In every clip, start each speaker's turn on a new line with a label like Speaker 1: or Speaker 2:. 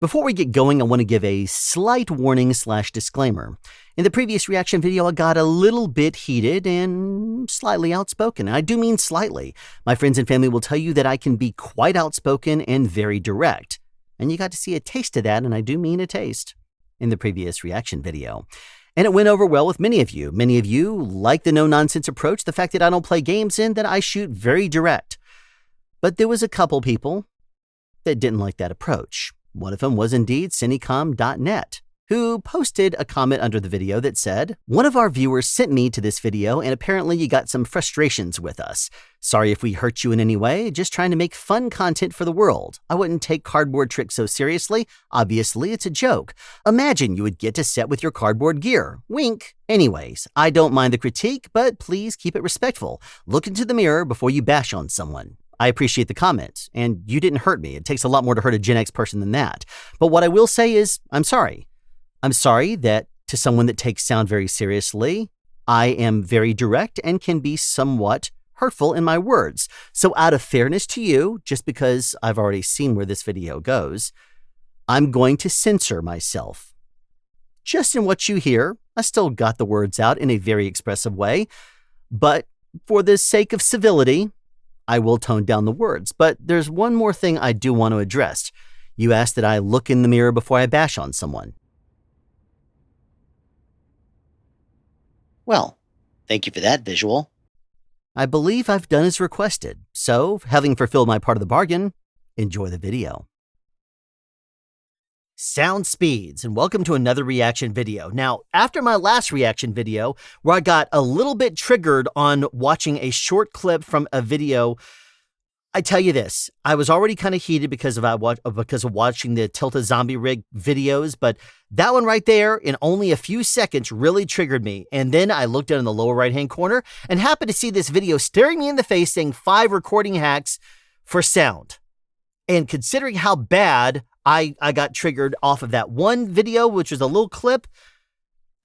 Speaker 1: Before we get going, I want to give a slight warning / disclaimer. In the previous reaction video, I got a little bit heated and slightly outspoken. I do mean slightly. My friends and family will tell you that I can be quite outspoken and very direct. And you got to see a taste of that, and I do mean a taste, in the previous reaction video. And it went over well with many of you. Many of you like the no-nonsense approach, the fact that I don't play games and that I shoot very direct. But there was a couple people that didn't like that approach. One of them was indeed Cinecom.net, who posted a comment under the video that said, "One of our viewers sent me to this video and apparently you got some frustrations with us. Sorry if we hurt you in any way, just trying to make fun content for the world. I wouldn't take cardboard tricks so seriously. Obviously, it's a joke. Imagine you would get to set with your cardboard gear. Wink. Anyways, I don't mind the critique, but please keep it respectful. Look into the mirror before you bash on someone." I appreciate the comment, and you didn't hurt me. It takes a lot more to hurt a Gen X person than that. But what I will say is, I'm sorry. I'm sorry that to someone that takes sound very seriously, I am very direct and can be somewhat hurtful in my words. So out of fairness to you, just because I've already seen where this video goes, I'm going to censor myself. Just in what you hear, I still got the words out in a very expressive way, but for the sake of civility, I will tone down the words. But there's one more thing I do want to address. You asked that I look in the mirror before I bash on someone. Well, thank you for that visual. I believe I've done as requested. So, having fulfilled my part of the bargain, enjoy the video. Sound speeds, and welcome to another reaction video. Now, after my last reaction video, where I got a little bit triggered on watching a short clip from a video, I tell you this, I was already kind of heated because of watching the Tilta Zombie Rig videos, but that one right there, in only a few seconds, really triggered me. And then I looked down in the lower right-hand corner and happened to see this video staring me in the face saying 5 recording hacks for sound. And considering how bad I got triggered off of that one video, which was a little clip,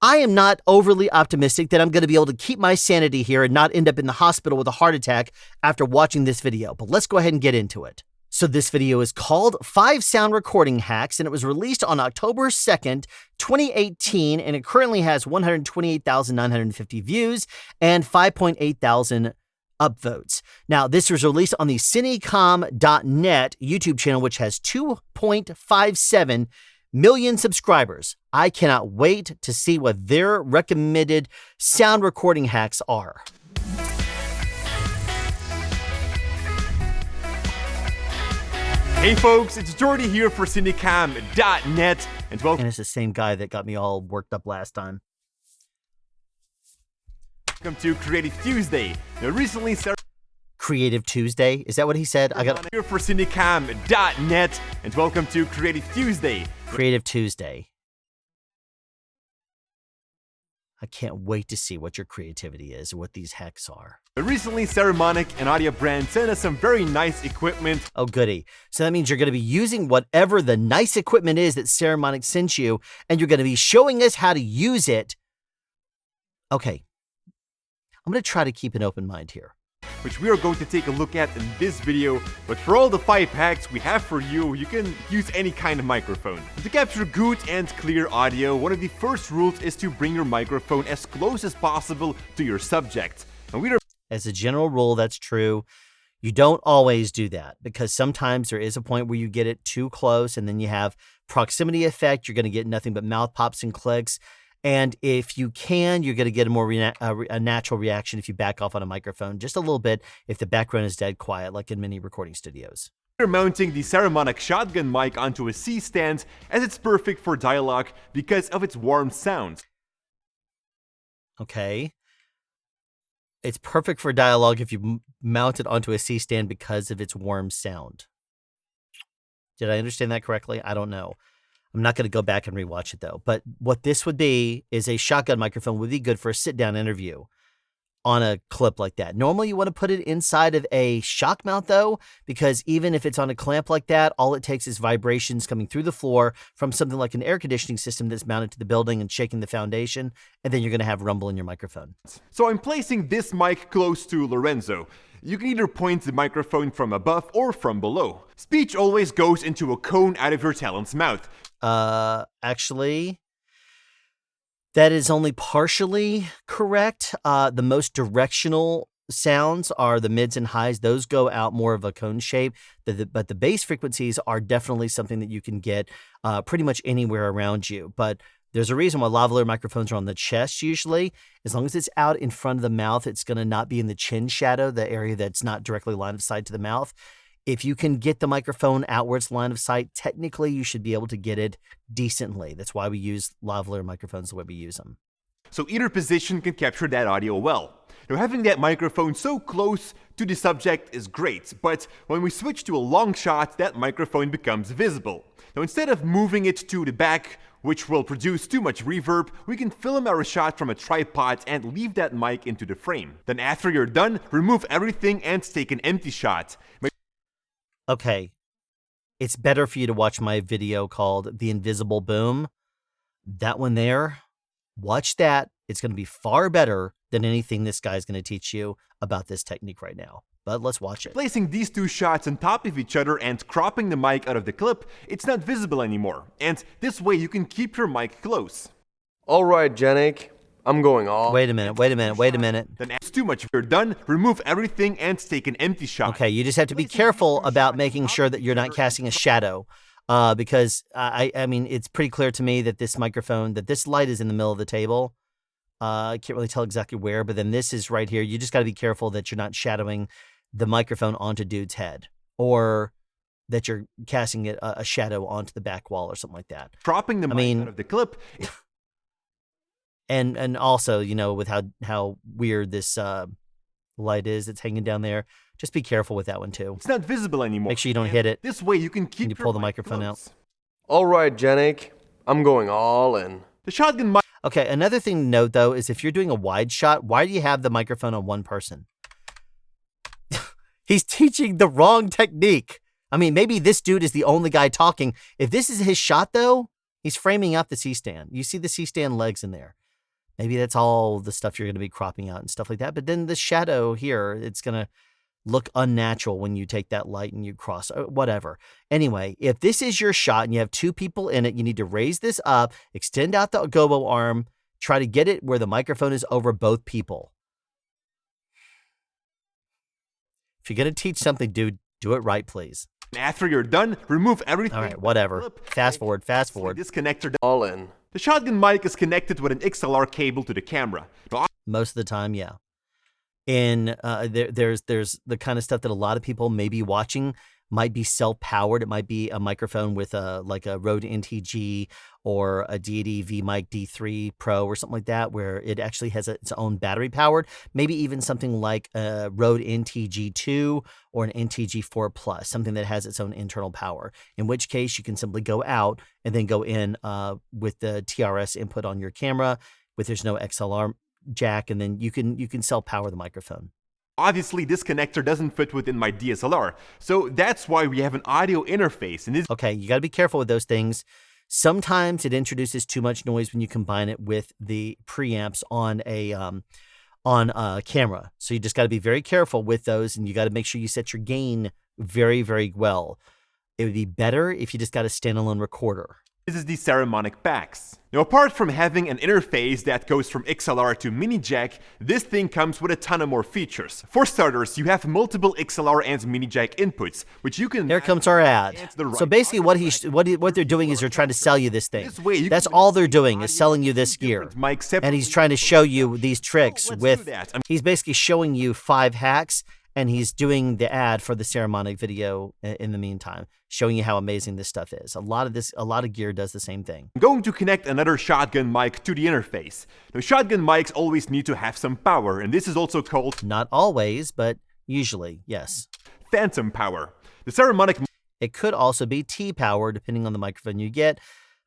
Speaker 1: I am not overly optimistic that I'm going to be able to keep my sanity here and not end up in the hospital with a heart attack after watching this video. But let's go ahead and get into it. So this video is called 5 Sound Recording Hacks, and it was released on October 2nd, 2018, and it currently has 128,950 views and 5.8 thousand upvotes. Now, this was released on the Cinecom.net YouTube channel, which has 2.57 million subscribers. I cannot wait to see what their recommended sound recording hacks are.
Speaker 2: Hey folks, it's Jordy here for Cinecom.net, and welcome.
Speaker 1: And it's the same guy that got me all worked up last time.
Speaker 2: Welcome to Creative Tuesday. Now, recently,
Speaker 1: Creative Tuesday? Is that what he said? I got
Speaker 2: here for Cinecom.net, and welcome to Creative Tuesday.
Speaker 1: Creative Tuesday. I can't wait to see what your creativity is and what these hacks are.
Speaker 2: Recently, Ceremonic and Audio Brand sent us some very nice equipment.
Speaker 1: Oh, goody. So that means you're going to be using whatever the nice equipment is that Ceremonic sent you, and you're going to be showing us how to use it. Okay. I'm going to try to keep an open mind here,
Speaker 2: Which we are going to take a look at in this video, but for all the 5 hacks we have for you, you can use any kind of microphone. To capture good and clear audio, one of the first rules is to bring your microphone as close as possible to your subject. And
Speaker 1: as a general rule, that's true. You don't always do that because sometimes there is a point where you get it too close and then you have proximity effect. You're going to get nothing but mouth pops and clicks. And if you can, you're going to get a more a natural reaction if you back off on a microphone just a little bit if the background is dead quiet, like in many recording studios.
Speaker 2: We're mounting the Ceremonic shotgun mic onto a C-stand, as it's perfect for dialogue because of its warm sound.
Speaker 1: Okay. It's perfect for dialogue if you mount it onto a C-stand because of its warm sound. Did I understand that correctly? I don't know. I'm not going to go back and rewatch it though. But what this would be is a shotgun microphone would be good for a sit-down interview. on a clip like that. Normally you want to put it inside of a shock mount though, because even if it's on a clamp like that, all it takes is vibrations coming through the floor from something like an air conditioning system that's mounted to the building and shaking the foundation, and then you're going to have rumble in your microphone.
Speaker 2: So I'm placing this mic close to Lorenzo. You can either point the microphone from above or from below. Speech always goes into a cone out of your talent's mouth.
Speaker 1: Actually, that is only partially correct. The most directional sounds are the mids and highs. Those go out more of a cone shape, but the bass frequencies are definitely something that you can get pretty much anywhere around you. But there's a reason why lavalier microphones are on the chest usually. As long as it's out in front of the mouth, it's going to not be in the chin shadow, the area that's not directly line of sight to the mouth. If you can get the microphone outwards line of sight, technically you should be able to get it decently. That's why we use lavalier microphones the way we use them.
Speaker 2: So either position can capture that audio well. Now having that microphone so close to the subject is great, but when we switch to a long shot, that microphone becomes visible. Now instead of moving it to the back, which will produce too much reverb, we can film our shot from a tripod and leave that mic into the frame. Then after you're done, remove everything and take an empty shot.
Speaker 1: Okay, it's better for you to watch my video called The Invisible Boom. That one there, watch that. It's going to be far better than anything this guy's going to teach you about this technique right now. But let's watch it.
Speaker 2: Placing these two shots on top of each other and cropping the mic out of the clip, it's not visible anymore. And this way you can keep your mic close.
Speaker 3: All right, Janik, I'm going all...
Speaker 1: Wait a minute.
Speaker 2: Then it's too much. If you're done, remove everything and take an empty shot.
Speaker 1: Okay, you just have to be careful about making sure that you're not casting a shadow. Because, I mean, it's pretty clear to me that this microphone, that this light is in the middle of the table. I can't really tell exactly where, but then this is right here. You just got to be careful that you're not shadowing the microphone onto dude's head, or that you're casting a shadow onto the back wall or something like that.
Speaker 2: Dropping the mic out of the clip.
Speaker 1: And also, you know, with how weird this light is that's hanging down there, just be careful with that one too.
Speaker 2: It's not visible anymore.
Speaker 1: Make sure you don't hit it.
Speaker 2: This way you can keep
Speaker 1: you pull the microphone out.
Speaker 3: All right, Janik, I'm going all in.
Speaker 2: The shotgun mic.
Speaker 1: Okay, another thing to note though is if you're doing a wide shot, why do you have the microphone on one person? He's teaching the wrong technique. I mean, maybe this dude is the only guy talking. If this is his shot though, he's framing up the C-stand. You see the C-stand legs in there. Maybe that's all the stuff you're going to be cropping out and stuff like that. But then the shadow here, it's going to look unnatural when you take that light and you cross, whatever. Anyway, if this is your shot and you have two people in it, you need to raise this up, extend out the gobo arm, try to get it where the microphone is over both people. If you're going to teach something, dude, do it right, please.
Speaker 2: After you're done, remove everything.
Speaker 1: All right, whatever. Fast forward.
Speaker 2: This connector.
Speaker 3: All in.
Speaker 2: The shotgun mic is connected with an XLR cable to the camera.
Speaker 1: Most of the time, yeah. And there's the kind of stuff that a lot of people may be watching might be self-powered. It might be a microphone with like a Rode NTG or a Deity VMic D3 Pro or something like that, where it actually has its own battery powered. Maybe even something like a Rode NTG2 or an NTG4 Plus, something that has its own internal power. In which case, you can simply go out and then go in with the TRS input on your camera, with there's no XLR jack, and then you can self-power the microphone.
Speaker 2: Obviously, this connector doesn't fit within my DSLR, so that's why we have an audio interface. And
Speaker 1: okay, you got to be careful with those things. Sometimes it introduces too much noise when you combine it with the preamps on a camera. So you just got to be very careful with those, and you got to make sure you set your gain very, very well. It would be better if you just got a standalone recorder.
Speaker 2: This is the Ceramonic packs. Now, apart from having an interface that goes from XLR to mini jack, this thing comes with a ton of more features. For starters, you have multiple XLR and mini jack inputs, which you can...
Speaker 1: Here comes our ad. So basically what they're doing is they're trying to sell you this thing. That's all they're doing, is selling you this gear. And he's trying to show you these tricks with... He's basically showing you 5 hacks, and he's doing the ad for the Ceramonic video in the meantime, showing you how amazing this stuff is. A lot of gear does the same thing.
Speaker 2: I'm going to connect another shotgun mic to the interface. Now, shotgun mics always need to have some power, and this is also called...
Speaker 1: Not always, but usually, yes.
Speaker 2: Phantom power. The Ceramonic...
Speaker 1: It could also be T-power, depending on the microphone you get.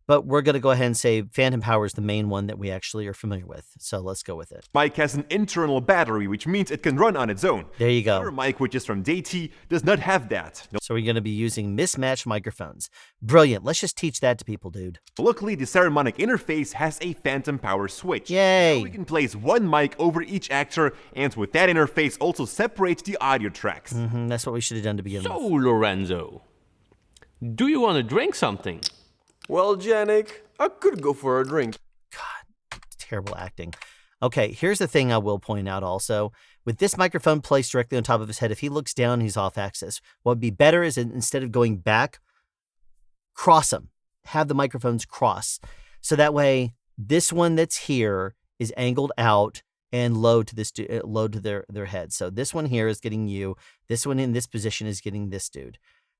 Speaker 1: but we're going to go ahead and say phantom power is the main one that we actually are familiar with. So let's go with it.
Speaker 2: Mic has an internal battery, which means it can run on its own.
Speaker 1: There you go.
Speaker 2: Our mic, which is from DT, does not have that.
Speaker 1: So we're going to be using mismatched microphones. Brilliant. Let's just teach that to people, dude.
Speaker 2: Luckily, the Saramonic interface has a phantom power switch.
Speaker 1: Yay.
Speaker 2: Now we can place one mic over each actor, and with that interface also separate the audio tracks.
Speaker 1: That's what we should have done to begin
Speaker 4: So,
Speaker 1: with.
Speaker 4: Lorenzo, do you want to drink something?
Speaker 3: Well, Janik, I could go for a drink.
Speaker 1: Terrible acting. Okay, here's the thing I will point out also. With this microphone placed directly on top of his head, if he looks down, he's off axis. What would be better is instead of going back, cross them. Have the microphones cross. So that way, this one that's here is angled out and low to this low to their head. So this one here is getting you. This one in this position is getting this dude.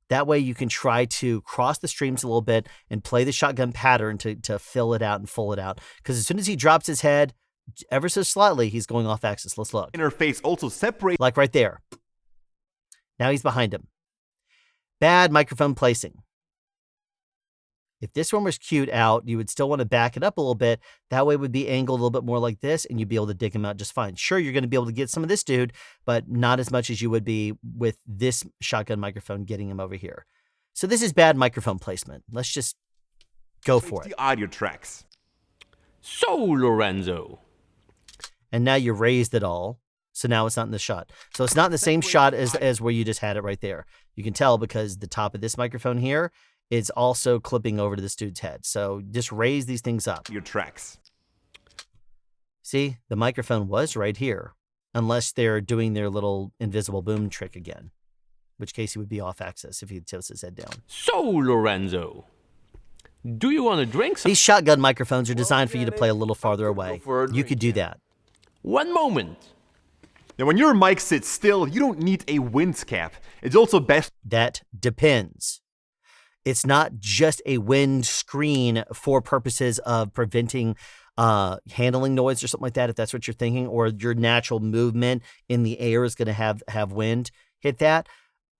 Speaker 1: That way you can try to cross the streams a little bit and play the shotgun pattern to fill it out and full it out. Because as soon as he drops his head, ever so slightly, he's going off axis. Let's look.
Speaker 2: Interface also separates.
Speaker 1: Like right there. Now he's behind him. Bad microphone placing. If this one was cued out, you would still want to back it up a little bit. That way it would be angled a little bit more like this, and you'd be able to dig him out just fine. Sure, you're going to be able to get some of this dude, but not as much as you would be with this shotgun microphone getting him over here. So this is bad microphone placement. Let's just go for it.
Speaker 2: The audio tracks.
Speaker 4: So, Lorenzo.
Speaker 1: And now you raised it all, so now it's not in the shot. So it's not in the same shot as where you just had it right there. You can tell because the top of this microphone here is also clipping over to this dude's head. So just raise these things up.
Speaker 2: Your tracks.
Speaker 1: See, the microphone was right here, unless they're doing their little invisible boom trick again, in which case he would be off axis if he tilts his head down.
Speaker 4: So, Lorenzo, do you want to drink something?
Speaker 1: These shotgun microphones are designed for you to play a little farther away. You could do that.
Speaker 4: One moment.
Speaker 2: Now, when your mic sits still, you don't need a wind cap. It's also best.
Speaker 1: That depends. It's not just a wind screen for purposes of preventing handling noise or something like that, if that's what you're thinking, or your natural movement in the air is going to have wind hit that.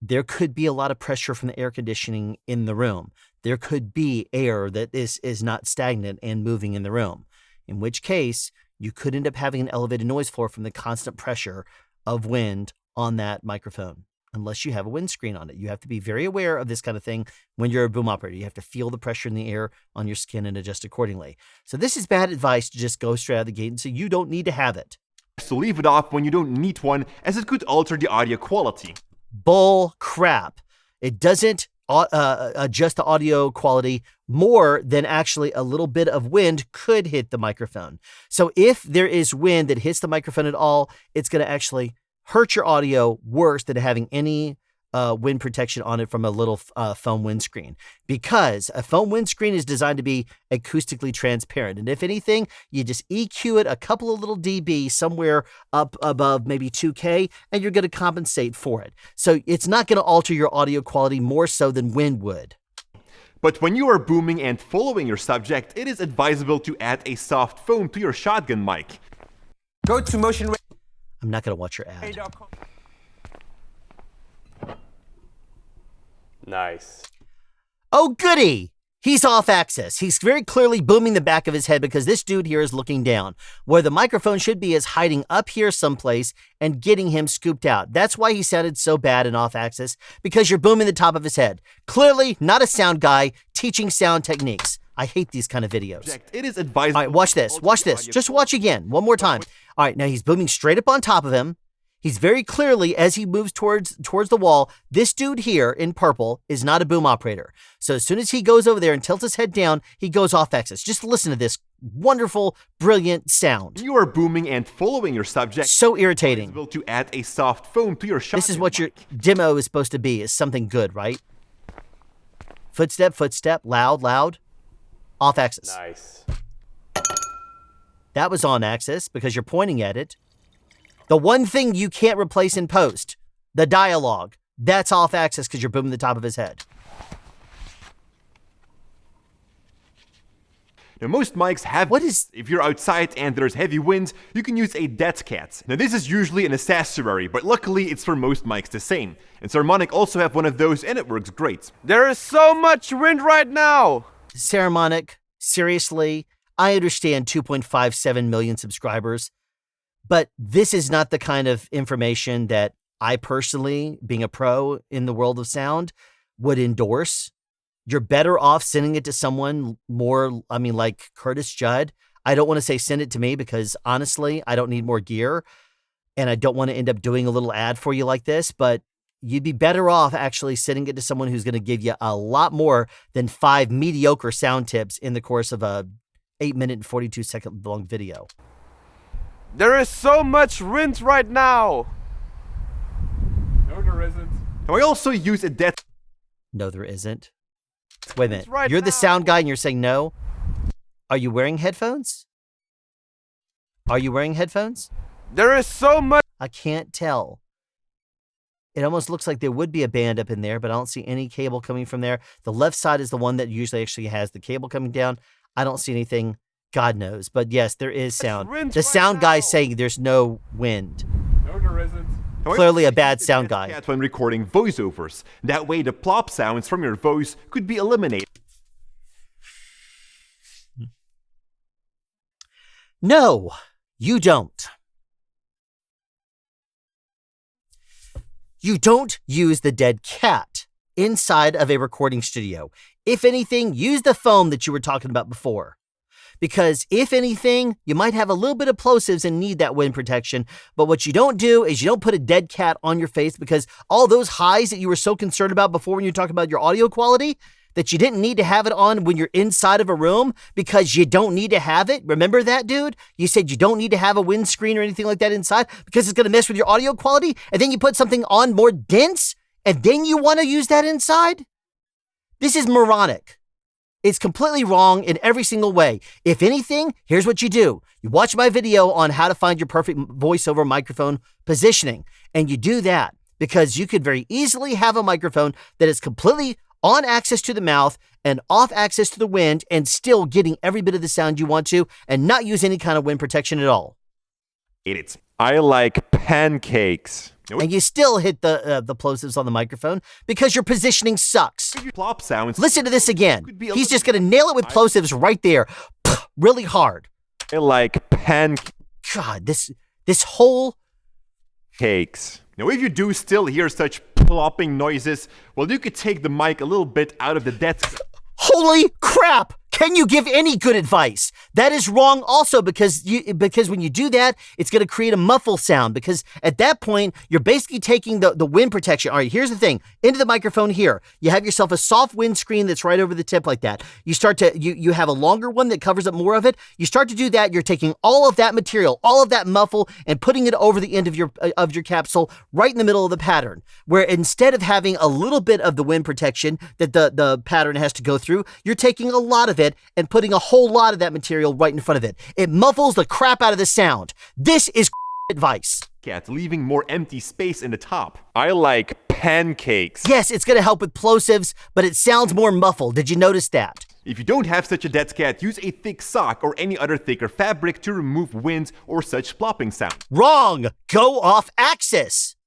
Speaker 1: There could be a lot of pressure from the air conditioning in the room. There could be air that is not stagnant and moving in the room, in which case you could end up having an elevated noise floor from the constant pressure of wind on that microphone. Unless you have a windscreen on it. You have to be very aware of this kind of thing when you're a boom operator. You have to feel the pressure in the air on your skin and adjust accordingly. So this is bad advice to just go straight out of the gate, and so you don't need to have it.
Speaker 2: So leave it off when you don't need one, as it could alter the audio quality.
Speaker 1: Bull crap. It doesn't adjust the audio quality more than actually a little bit of wind could hit the microphone. So if there is wind that hits the microphone at all, it's going to actually hurt your audio worse than having any wind protection on it from a little foam windscreen, because a foam windscreen is designed to be acoustically transparent. And if anything, you just EQ it a couple of little dB somewhere up above maybe 2K, and you're going to compensate for it. So it's not going to alter your audio quality more so than wind would.
Speaker 2: But when you are booming and following your subject, it is advisable to add a soft foam to your shotgun mic.
Speaker 5: Go to motion.
Speaker 1: I'm not going to watch your ad.
Speaker 3: Nice.
Speaker 1: Oh, goody! He's off axis. He's very clearly booming the back of his head because this dude here is looking down. Where the microphone should be is hiding up here someplace and getting him scooped out. That's why he sounded so bad and off axis, because you're booming the top of his head. Clearly not a sound guy teaching sound techniques. I hate these kind of videos.
Speaker 2: It is advisable.
Speaker 1: All right, watch this. Watch this. Just watch again. One more time. All right, now he's booming straight up on top of him. He's very clearly, as he moves towards the wall, this dude here in purple is not a boom operator. So as soon as he goes over there and tilts his head down, he goes off axis. Just listen to this wonderful, brilliant sound.
Speaker 2: You are booming and following your subject.
Speaker 1: So irritating.
Speaker 2: Advisable to add a soft foam to your shotgun.
Speaker 1: This is what your demo is supposed to be, is something good, right? Footstep, footstep, loud, loud, off axis.
Speaker 3: Nice.
Speaker 1: That was on axis because you're pointing at it. The one thing you can't replace in post, the dialogue, that's off axis because you're booming the top of his head.
Speaker 2: Now, most mics have this. If you're outside and there's heavy wind, you can use a dead cat. Now, this is usually an accessory, but luckily it's for most mics the same. And Saramonic also have one of those, and it works great.
Speaker 3: There is so much wind right now.
Speaker 1: Saramonic, seriously, I understand 2.57 million subscribers, but this is not the kind of information that I personally, being a pro in the world of sound, would endorse. You're better off sending it to someone more, like Curtis Judd. I don't want to say send it to me because honestly, I don't need more gear and I don't want to end up doing a little ad for you like this, but you'd be better off actually sending it to someone who's going to give you a lot more than 5 mediocre sound tips in the course of a 8-minute and 42-second long video.
Speaker 3: There is so much wind right now.
Speaker 2: No, there isn't. Now I also use a dead...
Speaker 1: No, there isn't. Wait a minute.
Speaker 3: Right
Speaker 1: You're the
Speaker 3: now.
Speaker 1: sound guy and you're saying no? Are you wearing headphones? Are you wearing headphones?
Speaker 3: There is so much.
Speaker 1: I can't tell. It almost looks like there would be a band up in there, but I don't see any cable coming from there. The left side is the one that usually actually has the cable coming down. I don't see anything. God knows. But yes, there is sound. The sound guy's saying there's no wind.
Speaker 2: No, there isn't.
Speaker 1: Clearly a bad sound guy.
Speaker 2: When recording voiceovers. That way the plop sounds from your voice could be eliminated.
Speaker 1: No, you don't. You don't use the dead cat inside of a recording studio. If anything, use the foam that you were talking about before. Because if anything, you might have a little bit of plosives and need that wind protection. But what you don't do is you don't put a dead cat on your face because all those highs that you were so concerned about before when you talked about your audio quality, that you didn't need to have it on when you're inside of a room because you don't need to have it. Remember that, dude? You said you don't need to have a windscreen or anything like that inside because it's going to mess with your audio quality. And then you put something on more dense and then you want to use that inside? This is moronic. It's completely wrong in every single way. If anything, here's what you do. You watch my video on how to find your perfect voiceover microphone positioning, and you do that because you could very easily have a microphone that is completely on access to the mouth and off access to the wind and still getting every bit of the sound you want to and not use any kind of wind protection at all.
Speaker 3: I like pancakes.
Speaker 1: And you still hit the plosives on the microphone because your positioning sucks.
Speaker 2: Plop sounds.
Speaker 1: Listen to this again. He's just going to nail it with plosives right there, really hard.
Speaker 3: I like pancakes.
Speaker 1: God, this whole...
Speaker 2: Now, if you do still hear such plopping noises, well, you could take the mic a little bit out of the dead...
Speaker 1: Holy crap! Can you give any good advice? That is wrong also because when you do that, it's going to create a muffle sound because at that point, you're basically taking the wind protection. All right, here's the thing. Into the microphone here. You have yourself a soft windscreen that's right over the tip like that. You start to, you have a longer one that covers up more of it. You start to do that. You're taking all of that material, all of that muffle and putting it over the end of your capsule right in the middle of the pattern where instead of having a little bit of the wind protection that the pattern has to go through, you're taking a lot of it and putting a whole lot of that material right in front of it. It muffles the crap out of the sound. This is advice.
Speaker 2: Leaving more empty space in the top.
Speaker 3: I like pancakes.
Speaker 1: Yes, it's going to help with plosives, but it sounds more muffled. Did you notice that?
Speaker 2: If you don't have such a dead cat, use a thick sock or any other thicker fabric to remove wind or such plopping sound.
Speaker 1: Wrong! Go off axis!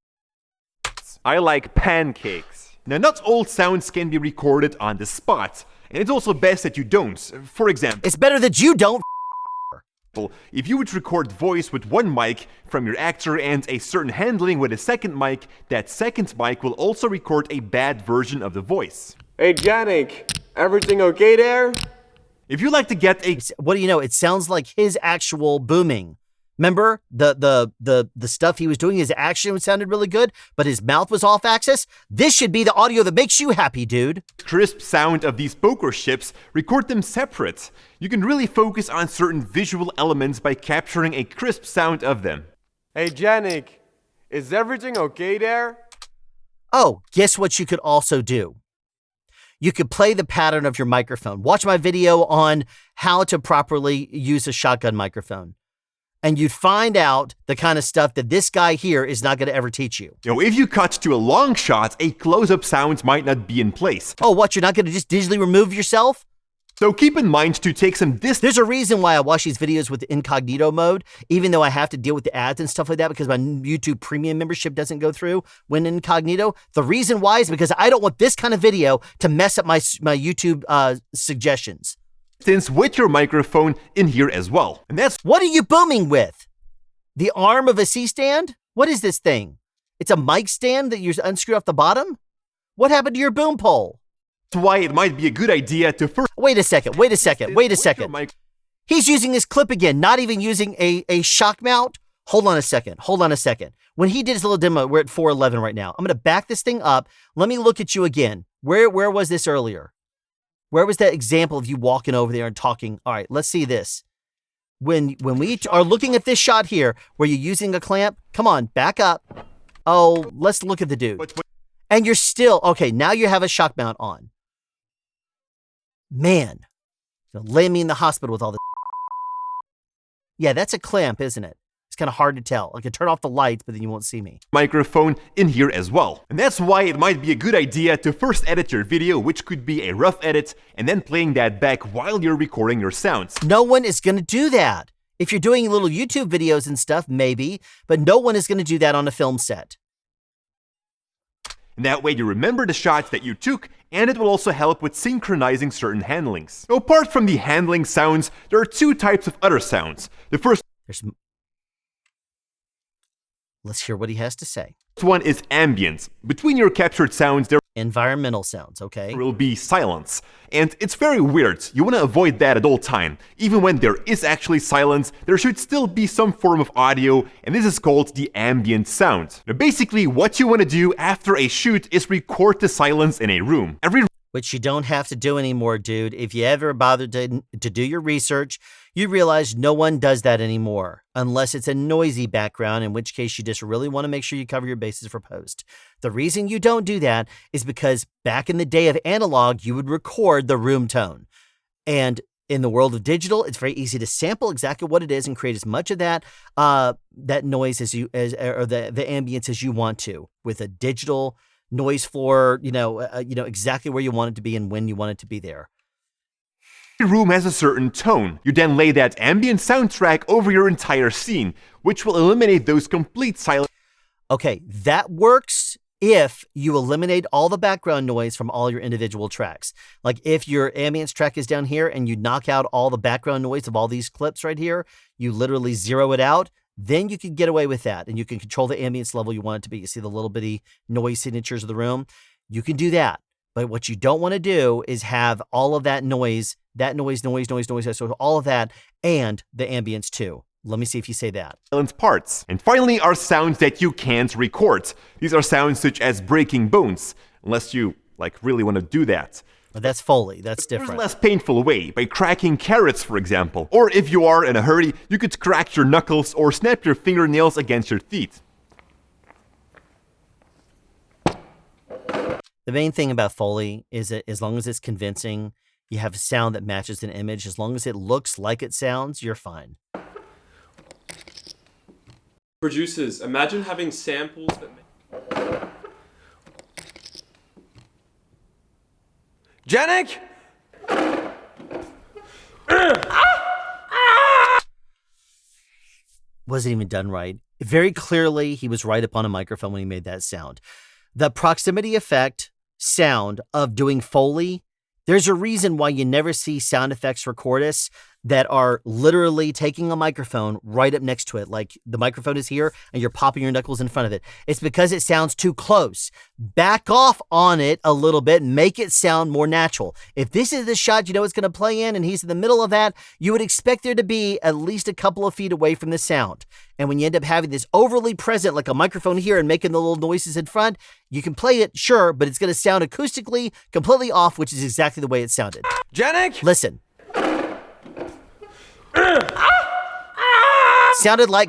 Speaker 3: I like pancakes.
Speaker 2: Now, not all sounds can be recorded on the spot, and it's also best that you don't. For example,
Speaker 1: it's better that you don't.
Speaker 2: If you would record voice with one mic from your actor and a certain handling with a second mic, that second mic will also record a bad version of the voice.
Speaker 3: Hey, Janik, everything okay there?
Speaker 2: If you like to get a...
Speaker 1: What do you know? It sounds like his actual booming. Remember the stuff he was doing, his action sounded really good, but his mouth was off axis? This should be the audio that makes you happy, dude.
Speaker 2: Crisp sound of these poker chips, record them separate. You can really focus on certain visual elements by capturing a crisp sound of them.
Speaker 3: Hey, Janik, is everything okay there?
Speaker 1: Oh, guess what you could also do? You could play the pattern of your microphone. Watch my video on how to properly use a shotgun microphone. And you'd find out the kind of stuff that this guy here is not going to ever teach you.
Speaker 2: If you cut to a long shot, a close-up sound might not be in place.
Speaker 1: Oh, what? You're not going to just digitally remove yourself?
Speaker 2: So keep in mind to take some distance.
Speaker 1: There's a reason why I watch these videos with incognito mode, even though I have to deal with the ads and stuff like that because my YouTube premium membership doesn't go through when incognito. The reason why is because I don't want this kind of video to mess up my YouTube suggestions.
Speaker 2: With your microphone in here as well. And that's
Speaker 1: What are you booming with? The arm of a C-stand? What is this thing? It's a mic stand that you unscrew off the bottom? What happened to your boom pole?
Speaker 2: why it might be a good idea to first...
Speaker 1: Wait a second. He's using his clip again, not even using a shock mount. Hold on a second. When he did his little demo, we're at 411 right now. I'm going to back this thing up. Let me look at you again. Where was this earlier? Where was that example of you walking over there and talking? All right, let's see this. When we are looking at this shot here, where you're using a clamp, come on, back up. Oh, let's look at the dude. And you're still, okay, now you have a shock mount on. Man, lay me in the hospital with all this. Yeah, that's a clamp, isn't it? It's kind of hard to tell. I can turn off the lights, but then you won't see me.
Speaker 2: Microphone in here as well. And that's why it might be a good idea to first edit your video, which could be a rough edit, and then playing that back while you're recording your sounds.
Speaker 1: No one is going to do that. If you're doing little YouTube videos and stuff, maybe, but no one is going to do that on a film set.
Speaker 2: And that way you remember the shots that you took, and it will also help with synchronizing certain handlings. So apart from the handling sounds, there are two types of other sounds. The first
Speaker 1: Let's hear what he has to say.
Speaker 2: one is ambient. Between your captured sounds, there
Speaker 1: Environmental sounds, okay?
Speaker 2: will be silence. And it's very weird. You want to avoid that at all time. Even when there is actually silence, there should still be some form of audio, and this is called the ambient sound. Now basically, what you want to do after a shoot is record the silence in a room.
Speaker 1: Which you don't have to do anymore, dude. If you ever bothered to do your research, you realize no one does that anymore, unless it's a noisy background, in which case you just really want to make sure you cover your bases for post. The reason you don't do that is because back in the day of analog, you would record the room tone. And in the world of digital, it's very easy to sample exactly what it is and create as much of that that noise or the ambience as you want to with a digital noise floor, exactly where you want it to be and when you want it to be there.
Speaker 2: Every room has a certain tone. You then lay that ambient soundtrack over your entire scene, which will eliminate those complete silence.
Speaker 1: Okay, that works if you eliminate all the background noise from all your individual tracks. Like if your ambience track is down here and you knock out all the background noise of all these clips right here, you literally zero it out, then you can get away with that and you can control the ambience level you want it to be. You see the little bitty noise signatures of the room? You can do that. But what you don't want to do is have all of that noise, so all of that and the ambience too. Let me see if you say that.
Speaker 2: Silence parts. And finally are sounds that you can't record. These are sounds such as breaking bones, unless you really want to do that.
Speaker 1: But that's Foley, that's different.
Speaker 2: There's a less painful way, by cracking carrots, for example. Or if you are in a hurry, you could crack your knuckles or snap your fingernails against your teeth.
Speaker 1: The main thing about Foley is that as long as it's convincing, you have a sound that matches an image. As long as it looks like it sounds, you're fine.
Speaker 6: Producers, imagine having samples that...
Speaker 5: Janik?
Speaker 1: Wasn't even done right. Very clearly, he was right upon a microphone when he made that sound. The proximity effect sound of doing Foley, there's a reason why you never see sound effects recordists that are literally taking a microphone right up next to it. Like the microphone is here and you're popping your knuckles in front of it. It's because it sounds too close. Back off on it a little bit, make it sound more natural. If this is the shot you know it's going to play in and he's in the middle of that, you would expect there to be at least a couple of feet away from the sound. And when you end up having this overly present, like a microphone here and making the little noises in front, you can play it, sure, but it's going to sound acoustically completely off, which is exactly the way it sounded.
Speaker 5: Janik?
Speaker 1: Listen. Sounded like...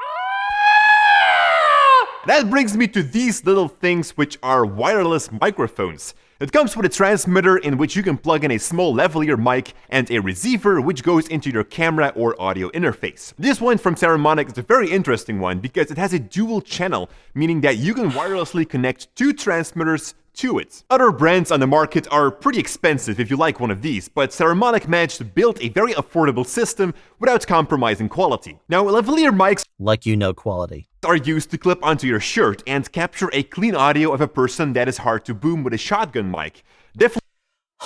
Speaker 2: That brings me to these little things, which are wireless microphones. It comes with a transmitter in which you can plug in a small lavalier mic and a receiver which goes into your camera or audio interface. This one from Saramonic is a very interesting one because it has a dual channel, meaning that you can wirelessly connect two transmitters to it. Other brands on the market are pretty expensive if you like one of these, but Saramonic managed to build a very affordable system without compromising quality. Now, lavalier mics
Speaker 1: Like you know quality.
Speaker 2: are used to clip onto your shirt and capture a clean audio of a person that is hard to boom with a shotgun mic. Definitely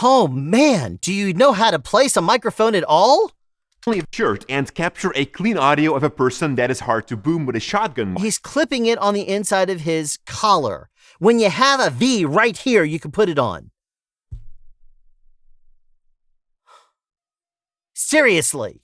Speaker 1: Oh man, do you know how to place a microphone at all?
Speaker 2: a shirt and capture a clean audio of a person that is hard to boom with a shotgun mic.
Speaker 1: He's clipping it on the inside of his collar. When you have a V right here, you can put it on. Seriously.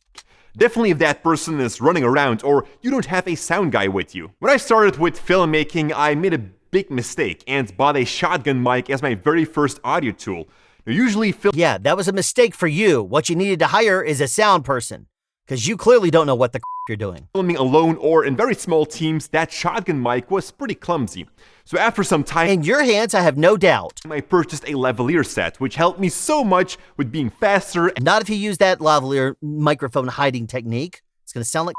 Speaker 2: Definitely if that person is running around or you don't have a sound guy with you. When I started with filmmaking, I made a big mistake and bought a shotgun mic as my very first audio tool. Now, usually
Speaker 1: Yeah, that was a mistake for you. What you needed to hire is a sound person, because you clearly don't know what the you're doing.
Speaker 2: filming alone or in very small teams, that shotgun mic was pretty clumsy. So after some time,
Speaker 1: In your hands, I have no doubt.
Speaker 2: I purchased a lavalier set, which helped me so much with being faster
Speaker 1: Not if you use that lavalier microphone hiding technique. It's going to sound like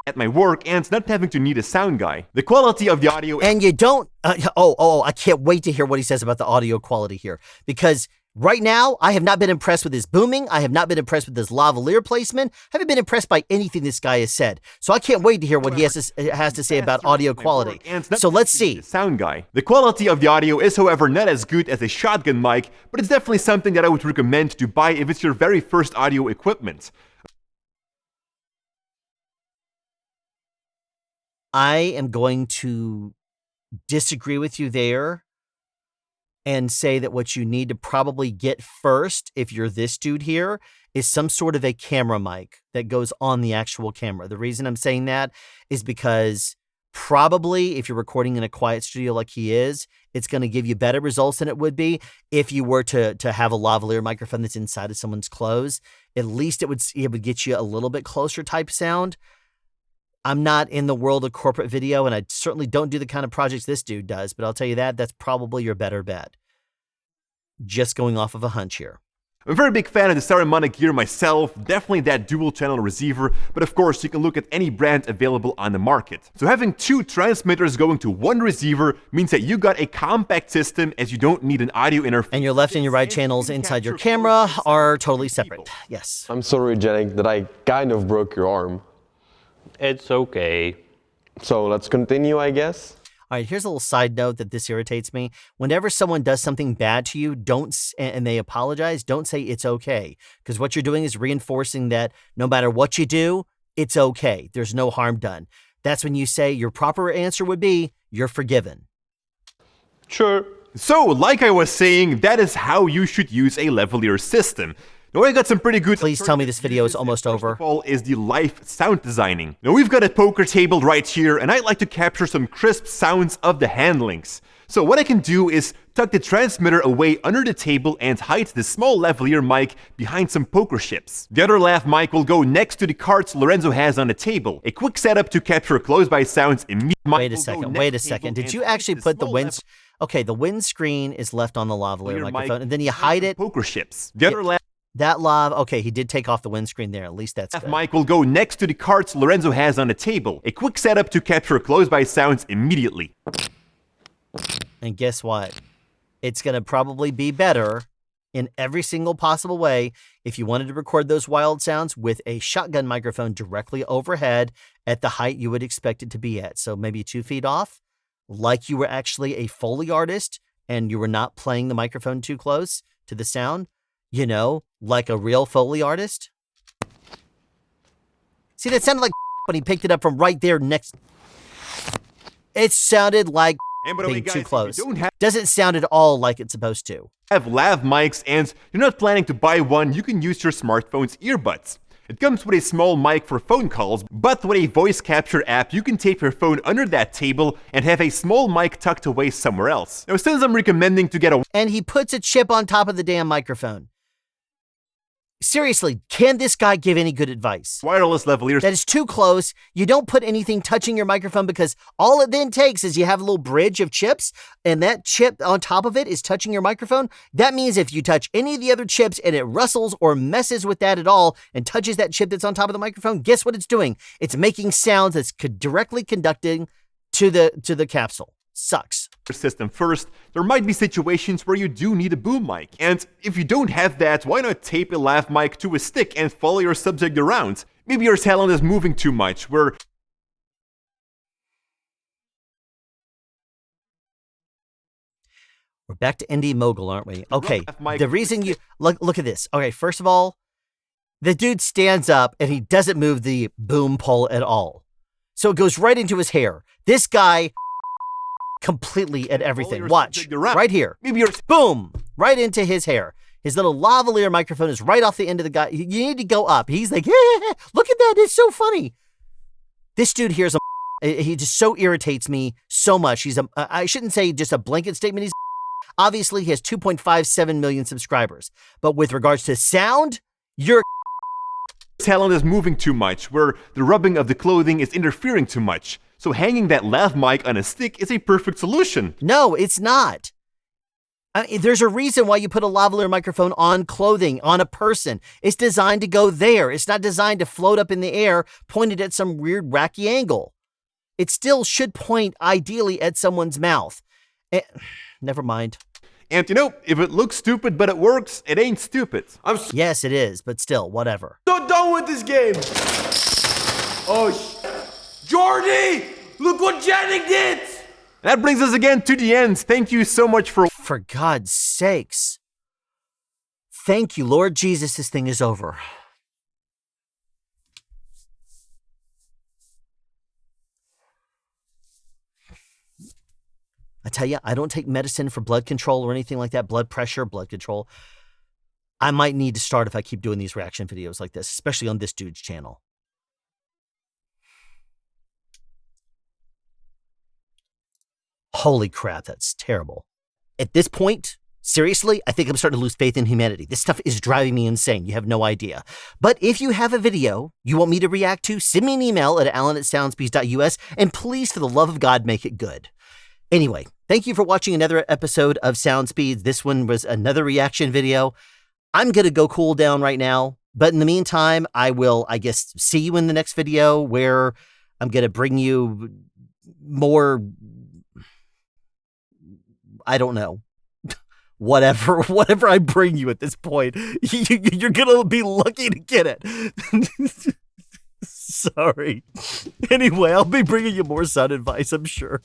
Speaker 2: at my work and not having to need a sound guy. The quality of the audio
Speaker 1: And you don't, I can't wait to hear what he says about the audio quality here. Because right now, I have not been impressed with his booming. I have not been impressed with his lavalier placement. I haven't been impressed by anything this guy has said. So I can't wait to hear what he has to say about audio quality. So let's see.
Speaker 2: Sound guy. The quality of the audio is, however, not as good as a shotgun mic, but it's definitely something that I would recommend to buy if it's your very first audio equipment.
Speaker 1: I am going to disagree with you there and say that what you need to probably get first, if you're this dude here, is some sort of a camera mic that goes on the actual camera. The reason I'm saying that is because probably if you're recording in a quiet studio like he is, it's going to give you better results than it would be if you were to have a lavalier microphone that's inside of someone's clothes. At least it would get you a little bit closer type sound. I'm not in the world of corporate video, and I certainly don't do the kind of projects this dude does, but I'll tell you that's probably your better bet. Just going off of a hunch here.
Speaker 2: I'm a very big fan of the Saramonic gear myself, definitely that dual channel receiver, but of course you can look at any brand available on the market. So having two transmitters going to one receiver means that you got a compact system as you don't need an audio interface.
Speaker 1: And your left and your right channels inside your camera are totally separate. Yes.
Speaker 3: I'm sorry, Janik, that I kind of broke your arm.
Speaker 4: It's okay.
Speaker 3: So let's continue, I guess.
Speaker 1: All right, here's a little side note that this irritates me. Whenever someone does something bad to you, and they apologize, don't say it's okay. Because what you're doing is reinforcing that no matter what you do, it's okay. There's no harm done. That's when you say your proper answer would be, you're forgiven.
Speaker 4: Sure.
Speaker 2: So, like I was saying, that is how you should use a lavalier system. Now I got some pretty good...
Speaker 1: Please tell me this video is almost over.
Speaker 2: First of all is the live sound designing. Now we've got a poker table right here, and I like to capture some crisp sounds of the handlings. So what I can do is tuck the transmitter away under the table and hide the small lavalier mic behind some poker chips. The other lav mic will go next to the cards Lorenzo has on the table. A quick setup to capture close-by sounds immediately.
Speaker 1: Wait a second. Did you actually put the wind... Okay, the windscreen is left on the lavalier microphone, and then you hide it.
Speaker 2: Poker chips. The other lav...
Speaker 1: That lav, okay, he did take off the windscreen there. At least that's good.
Speaker 2: mic will go next to the cards Lorenzo has on the table. A quick setup to capture close-by sounds immediately.
Speaker 1: And guess what? It's going to probably be better in every single possible way if you wanted to record those wild sounds with a shotgun microphone directly overhead at the height you would expect it to be at. So maybe 2 feet off, like you were actually a Foley artist and you were not playing the microphone too close to the sound. You know, like a real Foley artist. See, that sounded like when he picked it up from right there next. It sounded like being too close. Doesn't sound at all like it's supposed to.
Speaker 2: Have lav mics and you're not planning to buy one, you can use your smartphone's earbuds. It comes with a small mic for phone calls, but with a voice capture app, you can tape your phone under that table and have a small mic tucked away somewhere else. Now, since I'm recommending to get a...
Speaker 1: And he puts a chip on top of the damn microphone. Seriously, can this guy give any good advice?
Speaker 2: wireless lavalier...
Speaker 1: That is too close. You don't put anything touching your microphone because all it then takes is you have a little bridge of chips and that chip on top of it is touching your microphone. That means if you touch any of the other chips and it rustles or messes with that at all and touches that chip that's on top of the microphone, guess what it's doing? It's making sounds that's directly conducting to the capsule. Sucks.
Speaker 2: system first, there might be situations where you do need a boom mic. And if you don't have that, why not tape a lav mic to a stick and follow your subject around? Maybe your talent is moving too much, where
Speaker 1: We're back to Indie Mogul, aren't we? Okay, the reason you... Look at this. Okay, first of all, the dude stands up and he doesn't move the boom pole at all. So it goes right into his hair. This guy completely at everything. Watch, right here.
Speaker 2: maybe you're
Speaker 1: Boom, right into his hair. His little lavalier microphone is right off the end of the guy. You need to go up. He's like, yeah, look at that. It's so funny. This dude here's a... He just so irritates me so much. He's a... I shouldn't say just a blanket statement. He's... Obviously, he has 2.57 million subscribers. But with regards to sound, your
Speaker 2: talent is moving too much, where the rubbing of the clothing is interfering too much. So hanging that lav mic on a stick is a perfect solution.
Speaker 1: No, it's not. There's a reason why you put a lavalier microphone on clothing, on a person. It's designed to go there. It's not designed to float up in the air, pointed at some weird, wacky angle. It still should point, ideally, at someone's mouth. Never mind.
Speaker 2: And you know, if it looks stupid but it works, it ain't stupid.
Speaker 1: Yes, it is, but still, whatever.
Speaker 3: So done with this game. Oh, Jordy! Look what Janik did!
Speaker 2: That brings us again to the end. Thank you so much for...
Speaker 1: For God's sakes. Thank you, Lord Jesus, this thing is over. I tell you, I don't take medicine for blood control or anything like that, blood pressure, blood control. I might need to start if I keep doing these reaction videos like this, especially on this dude's channel. Holy crap, that's terrible. At this point, seriously, I think I'm starting to lose faith in humanity. This stuff is driving me insane. You have no idea. But if you have a video you want me to react to, send me an email at alan@soundspeeds.us, and please, for the love of God, make it good. Anyway, thank you for watching another episode of Sound Speeds. This one was another reaction video. I'm going to go cool down right now. But in the meantime, I will, I guess, see you in the next video where I'm going to bring you more, I don't know, whatever I bring you at this point. You're going to be lucky to get it. Sorry. Anyway, I'll be bringing you more sound advice, I'm sure.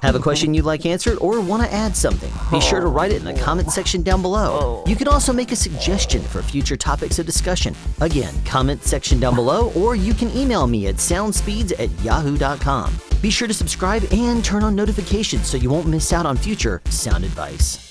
Speaker 1: Have a question you'd like answered or want to add something? Be sure to write it in the comment section down below. You can also make a suggestion for future topics of discussion. Again, comment section down below, or you can email me at soundspeeds@yahoo.com. Be sure to subscribe and turn on notifications so you won't miss out on future sound advice.